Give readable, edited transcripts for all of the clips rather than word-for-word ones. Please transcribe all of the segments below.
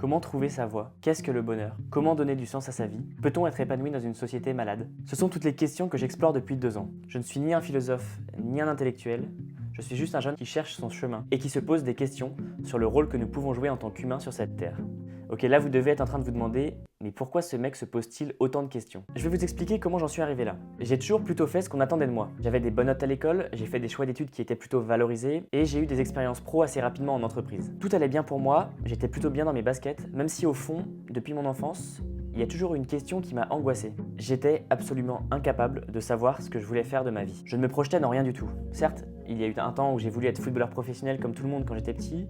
Comment trouver sa voie? Qu'est-ce que le bonheur? Comment donner du sens à sa vie? Peut-on être épanoui dans une société malade? Ce sont toutes les questions que j'explore depuis 2 ans. Je ne suis ni un philosophe, ni un intellectuel. Je suis juste un jeune qui cherche son chemin et qui se pose des questions sur le rôle que nous pouvons jouer en tant qu'humains sur cette terre. Ok, là vous devez être en train de vous demander, mais pourquoi ce mec se pose-t-il autant de questions? Je vais vous expliquer comment j'en suis arrivé là. J'ai toujours plutôt fait ce qu'on attendait de moi. J'avais des bonnes notes à l'école, j'ai fait des choix d'études qui étaient plutôt valorisés, et j'ai eu des expériences pro assez rapidement en entreprise. Tout allait bien pour moi, j'étais plutôt bien dans mes baskets, même si au fond, depuis mon enfance, il y a toujours une question qui m'a angoissé. J'étais absolument incapable de savoir ce que je voulais faire de ma vie. Je ne me projetais dans rien du tout. Certes, il y a eu un temps où j'ai voulu être footballeur professionnel comme tout le monde quand j'étais petit,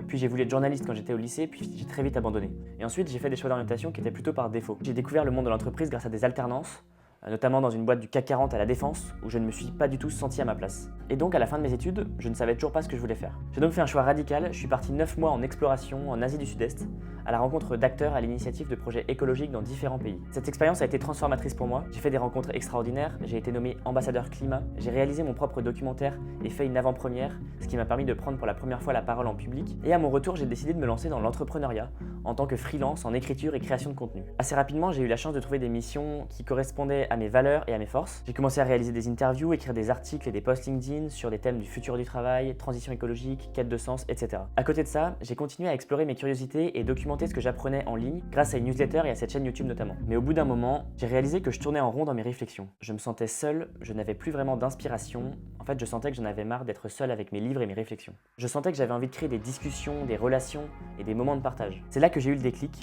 puis j'ai voulu être journaliste quand j'étais au lycée, puis j'ai très vite abandonné. Et ensuite, j'ai fait des choix d'orientation qui étaient plutôt par défaut. J'ai découvert le monde de l'entreprise grâce à des alternances, notamment dans une boîte du CAC 40 à la Défense, où je ne me suis pas du tout senti à ma place. Et donc, à la fin de mes études, je ne savais toujours pas ce que je voulais faire. J'ai donc fait un choix radical, je suis parti 9 mois en exploration en Asie du Sud-Est, à la rencontre d'acteurs à l'initiative de projets écologiques dans différents pays. Cette expérience a été transformatrice pour moi, j'ai fait des rencontres extraordinaires, j'ai été nommé ambassadeur climat, j'ai réalisé mon propre documentaire et fait une avant-première, ce qui m'a permis de prendre pour la première fois la parole en public, et à mon retour j'ai décidé de me lancer dans l'entrepreneuriat, en tant que freelance en écriture et création de contenu. Assez rapidement, j'ai eu la chance de trouver des missions qui correspondaient à mes valeurs et à mes forces. J'ai commencé à réaliser des interviews, écrire des articles et des posts LinkedIn sur des thèmes du futur du travail, transition écologique, quête de sens, etc. À côté de ça, j'ai continué à explorer mes curiosités et documenter ce que j'apprenais en ligne grâce à une newsletter et à cette chaîne YouTube notamment. Mais au bout d'un moment, j'ai réalisé que je tournais en rond dans mes réflexions. Je me sentais seul, je n'avais plus vraiment d'inspiration. En fait, je sentais que j'en avais marre d'être seul avec mes livres et mes réflexions. Je sentais que j'avais envie de créer des discussions, des relations et des moments de partage. C'est là que j'ai eu le déclic.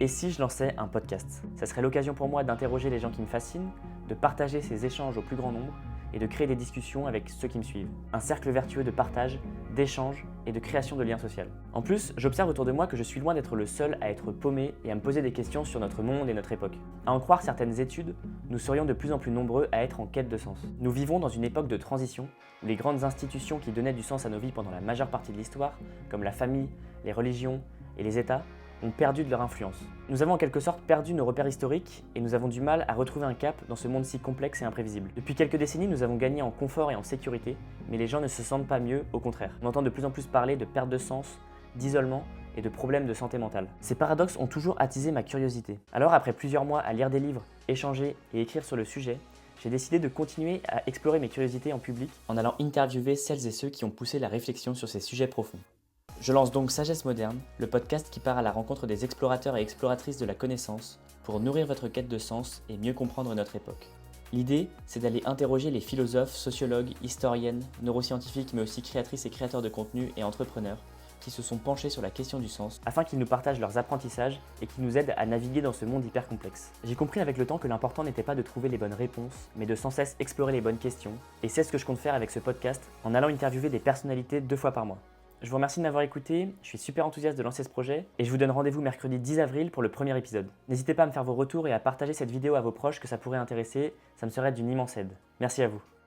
Et si je lançais un podcast? Ça serait l'occasion pour moi d'interroger les gens qui me fascinent, de partager ces échanges au plus grand nombre et de créer des discussions avec ceux qui me suivent. Un cercle vertueux de partage, d'échange et de création de liens sociaux. En plus, j'observe autour de moi que je suis loin d'être le seul à être paumé et à me poser des questions sur notre monde et notre époque. À en croire certaines études, nous serions de plus en plus nombreux à être en quête de sens. Nous vivons dans une époque de transition où les grandes institutions qui donnaient du sens à nos vies pendant la majeure partie de l'histoire, comme la famille, les religions et les États, ont perdu de leur influence. Nous avons en quelque sorte perdu nos repères historiques et nous avons du mal à retrouver un cap dans ce monde si complexe et imprévisible. Depuis quelques décennies, nous avons gagné en confort et en sécurité, mais les gens ne se sentent pas mieux, au contraire. On entend de plus en plus parler de perte de sens, d'isolement et de problèmes de santé mentale. Ces paradoxes ont toujours attisé ma curiosité. Alors après plusieurs mois à lire des livres, échanger et écrire sur le sujet, j'ai décidé de continuer à explorer mes curiosités en public en allant interviewer celles et ceux qui ont poussé la réflexion sur ces sujets profonds. Je lance donc Sagesse Moderne, le podcast qui part à la rencontre des explorateurs et exploratrices de la connaissance pour nourrir votre quête de sens et mieux comprendre notre époque. L'idée, c'est d'aller interroger les philosophes, sociologues, historiennes, neuroscientifiques mais aussi créatrices et créateurs de contenu et entrepreneurs qui se sont penchés sur la question du sens afin qu'ils nous partagent leurs apprentissages et qui nous aident à naviguer dans ce monde hyper complexe. J'ai compris avec le temps que l'important n'était pas de trouver les bonnes réponses, mais de sans cesse explorer les bonnes questions, et c'est ce que je compte faire avec ce podcast en allant interviewer des personnalités 2 fois par mois. Je vous remercie de m'avoir écouté, je suis super enthousiaste de lancer ce projet et je vous donne rendez-vous mercredi 10 avril pour le premier épisode. N'hésitez pas à me faire vos retours et à partager cette vidéo à vos proches que ça pourrait intéresser, ça me serait d'une immense aide. Merci à vous.